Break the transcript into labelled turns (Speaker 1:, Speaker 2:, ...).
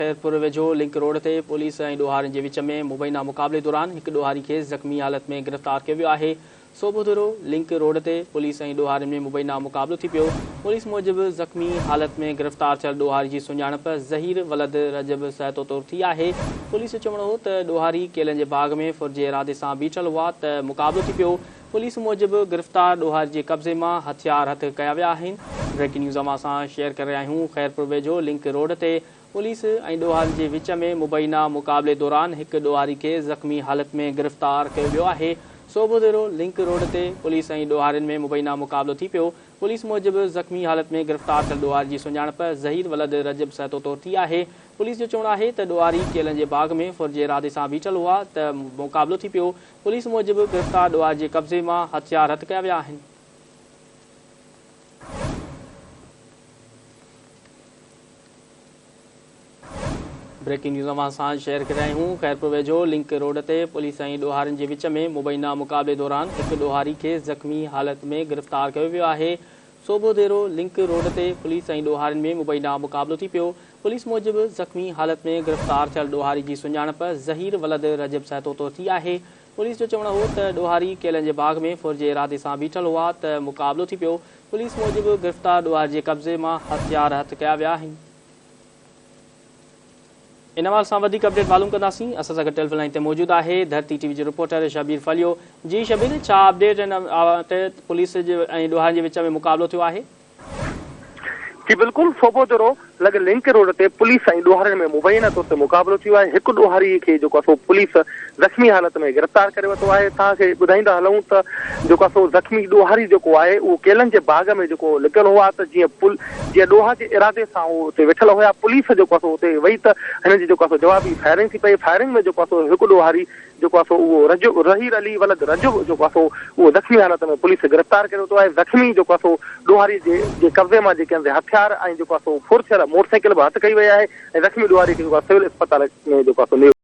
Speaker 1: खैरपुर वेझो link road ते police ऐं ॾोहारियुनि जे विच में मुबैना मुक़ाबले दौरान हिकु ॾोहारी खे ज़ख़्मी हालत में गिरफ़्तार कयो वियो आहे। सोबुधिरो लिंक रोड ते पुलिस ऐं ॾोहारियुनि में मुबैना मुक़ाबलो थी पियो। पुलिस मूजिबि ज़ख़्मी हालत में गिरफ़्तार थियल ॾोहारी जी सुञाणप ज़हीर वलद रजब सहतो तौरु थी आहे। पुलिस जो चवणो हो त ॾोहारी केलनि जे बाग़ में फुर्जे इरादे सां बीठल हुआ त मुक़ाबलो थी पियो। पुलिस मूजिबि गिरफ़्तार ॾोहारी जे कब्ज़े मां हथियार हथ कया विया आहिनि। ब्रेकिंग न्यूज़ मां असां शेयर करे रहिया आहियूं। खैरपुर वेझो लिंक रोड ते पुलिस ऐं ॾोहारियुनि जे विच में मुबैना मुक़ाबले दौरान हिकु ॾोहारी खे ज़ख़्मी हालत में गिरफ़्तार कयो वियो आहे। सोबुधिरो लिंक रोड ते पुलिस ऐं ॾोहारियुनि में मुबैना मुक़ाबलो थी पियो। पुलिस मूजिबि ज़ख़्मी हालत में गिरफ़्तार थियल ॾोहारी जी सुञाणप ज़हीर वलद रजब सहतो तौरु थी आहे। पुलिस जो चवणो आहे त ॾोहारी केलनि जे बाग़ में फुर्जे इरादे सां बीठल हुआ त मुक़ाबलो थी पियो। पुलिस मूजिबि गिरफ़्तार ॾोहारी जे कब्ज़े मां हथियार हथ कया विया आहिनि। ब्रेकिंग न्यूज़ मां असां शेयर करे रहिया आहियूं। खैरपुर वेझो लिंक रोड ते पुलिस ऐं ॾोहारियुनि जे विच में मुबैना मुक़ाबले दौरान हिकु ॾोहारी खे ज़ख़्मी हालत में गिरफ़्तार कयो वियो आहे। सोबुधिरो लिंक रोड ते पुलिस ऐं ॾोहारियुनि में मुबैना मुक़ाबलो थी पियो। पुलिस मूजिबि ज़ख़्मी हालत में गिरफ़्तार थियल ॾोहारी जी सुञाणप ज़हीर वलद रजब सहतो तौरु थी आहे। पुलिस जो चवणो हो त ॾोहारी केलनि जे बाग़ में फुर्जे इरादे सां बीठल हुआ त मुक़ाबलो थी पियो। पुलिस मूजिबि गिरफ़्तार ॾोहारी जे कब्ज़े मां हथियार हथ कया विया आहिनि। इन मां असां वधीक अपडेट मालूम कंदासीं। असां सां गॾु टेलीफोन लाइन ते मौजूदु आहे धरती टीवी जो रिपोर्टर शबीर फलियो। जी शबीर, छा अपडेट आहिनि पुलिस जे ऐं ॾोहारियुनि जे विच में मुक़ाबलो थियो आहे?
Speaker 2: जी बिल्कुलु, सोबुधिरो लॻ लिंक रोड ते पुलिस ऐं ॾोहारियुनि में मुबैना तौर ते मुक़ाबलो थियो आहे। हिकु ॾोहारी खे जेको आहे सो पुलिस ज़ख़्मी हालत में गिरफ़्तार करे वरितो आहे। तव्हांखे ॿुधाईंदा हलूं त जेको आहे सो ज़ख़्मी ॾोहारी जेको आहे उहो केलनि जे बाग़ में जेको लिकियलु हुआ त जीअं ॾोहा जे इरादे सां उहो उते वेठल हुया। पुलिस जेको आहे सो उते वेही त हिन जी जेको आहे सो जवाबी फायरिंग थी पई। फायरिंग में जेको आहे सो हिकु ॾोहारी जेको आहे सो उहो रहीर अली वलद रजब जेको आहे सो उहो ज़ख़्मी हालत में पुलिस गिरफ़्तार करे वरितो आहे। ज़ख़्मी जेको आहे सो ॾोहारी जे कब्ज़े मां जेके हथियार ऐं जेको आहे सो फुर थियल मोटरसाइकिल बि हथ कई वई आहे ऐं ज़ख़्मी ॾोहारी खे जेको आहे सिविल अस्पताल में जेको आहे सो